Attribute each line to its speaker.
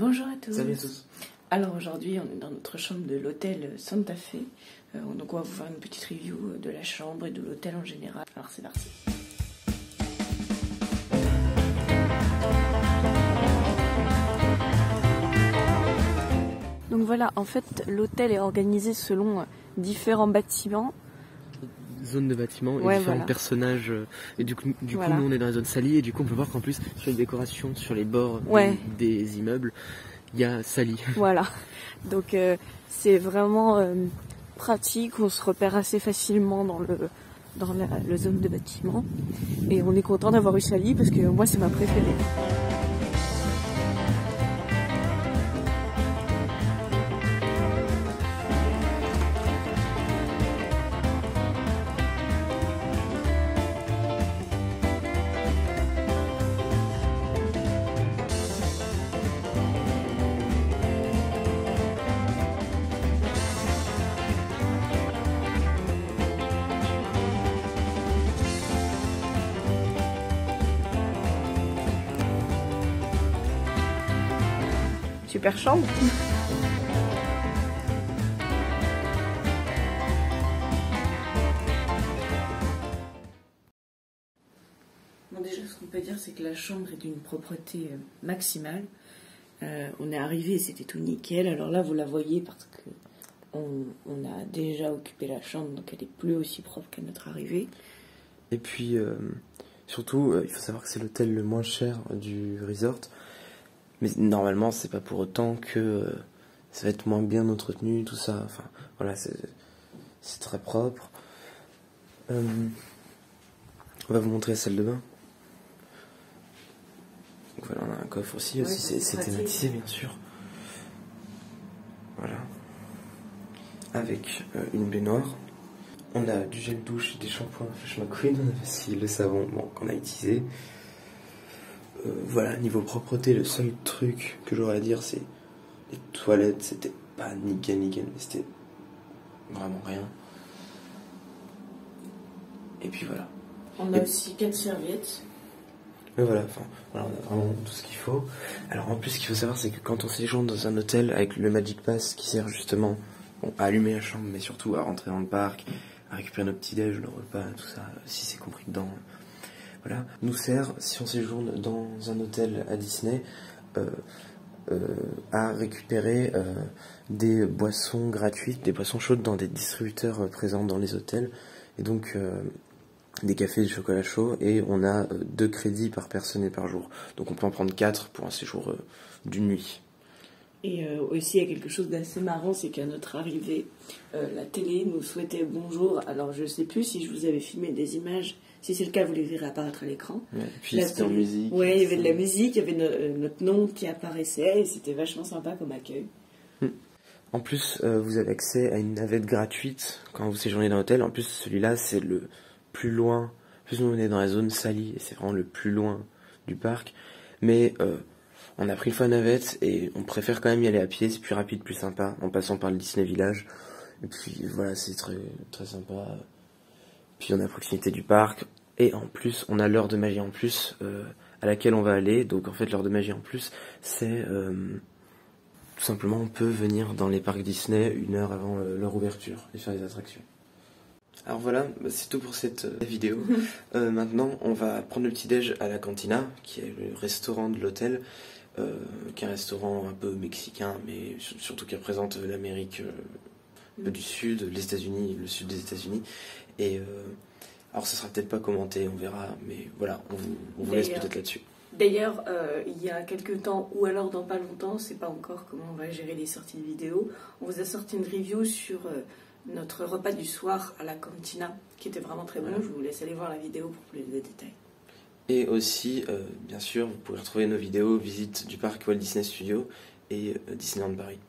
Speaker 1: Bonjour à tous.
Speaker 2: Salut à tous.
Speaker 1: Alors aujourd'hui, on est dans notre chambre de l'hôtel Santa Fe. Donc on va vous faire une petite review de la chambre et de l'hôtel en général. Alors c'est parti. Donc voilà, en fait, l'hôtel est organisé selon différents bâtiments.
Speaker 2: Zone de bâtiment et différents personnages. Et du coup, nous on est dans la zone salie et du coup on peut voir qu'en plus sur les décorations, sur les bords des immeubles, il y a sali.
Speaker 1: Voilà, donc c'est vraiment pratique, on se repère assez facilement dans la zone de bâtiment. Et on est content d'avoir eu sali parce que moi c'est ma préférée. Super chambre. Bon, déjà, ce qu'on peut dire, c'est que la chambre est d'une propreté maximale. On est arrivé et c'était tout nickel. Alors là, vous la voyez parce que on a déjà occupé la chambre, donc elle est plus aussi propre qu'à notre arrivée.
Speaker 2: Et puis, surtout, il faut savoir que c'est l'hôtel le moins cher du resort. Mais normalement, c'est pas pour autant que ça va être moins bien entretenu, tout ça. Enfin, voilà, c'est très propre. On va vous montrer la salle de bain. Donc voilà, on a un coffre aussi. C'est thématisé, bien sûr. Voilà. Avec une baignoire. On a du gel douche et des shampoings Fresh McQueen. On a aussi le savon qu'on a utilisé. Voilà, niveau propreté, le seul truc que j'aurais à dire, c'est les toilettes, c'était pas nickel, mais c'était vraiment rien. Et puis voilà.
Speaker 1: On a aussi 4 serviettes.
Speaker 2: Mais voilà, on a vraiment tout ce qu'il faut. Alors en plus, ce qu'il faut savoir, c'est que quand on séjourne dans un hôtel avec le Magic Pass qui sert justement à allumer la chambre, mais surtout à rentrer dans le parc, à récupérer nos petits-déj, le repas, tout ça, si c'est compris dedans. Voilà, nous sert, si on séjourne dans un hôtel à Disney, à récupérer des boissons gratuites, des boissons chaudes dans des distributeurs présents dans les hôtels, et donc des cafés et du chocolat chaud, et on a 2 crédits par personne et par jour. Donc on peut en prendre 4 pour un séjour d'une nuit.
Speaker 1: Et aussi, il y a quelque chose d'assez marrant, c'est qu'à notre arrivée, la télé nous souhaitait bonjour. Alors, je ne sais plus si je vous avais filmé des images. Si c'est le cas, vous les verrez apparaître à l'écran.
Speaker 2: Ouais, puis c'était en musique.
Speaker 1: Oui, il y avait de la musique, il y avait notre nom qui apparaissait, et c'était vachement sympa comme accueil.
Speaker 2: En plus, vous avez accès à une navette gratuite quand vous séjournez dans l'hôtel. En plus, celui-là, c'est le plus loin. En plus, nous, on est dans la zone salie, et c'est vraiment le plus loin du parc. Mais on a pris une fois la navette et on préfère quand même y aller à pied, c'est plus rapide, plus sympa, en passant par le Disney Village. Et puis voilà, c'est très, très sympa. Puis on est à proximité du parc. Et en plus, on a l'heure de magie en plus à laquelle on va aller. Donc en fait, l'heure de magie en plus, c'est tout simplement, on peut venir dans les parcs Disney 1 heure avant leur ouverture et faire des attractions. Alors voilà, c'est tout pour cette vidéo. Maintenant, on va prendre le petit-déj à la Cantina, qui est le restaurant de l'hôtel, qui est un restaurant un peu mexicain, mais surtout qui représente l'Amérique du Sud, les États-Unis, le sud des États-Unis. Et alors, ça sera peut-être pas commenté, on verra, mais voilà, on vous laisse peut-être là-dessus.
Speaker 1: D'ailleurs, il y a quelques temps, ou alors dans pas longtemps, c'est pas encore comment on va gérer les sorties de vidéos, on vous a sorti une review sur notre repas du soir à la Cantina, qui était vraiment très bon. Je vous laisse aller voir la vidéo pour plus de détails.
Speaker 2: Et aussi, bien sûr, vous pouvez retrouver nos vidéos visite du parc Walt Disney Studios et Disneyland Paris.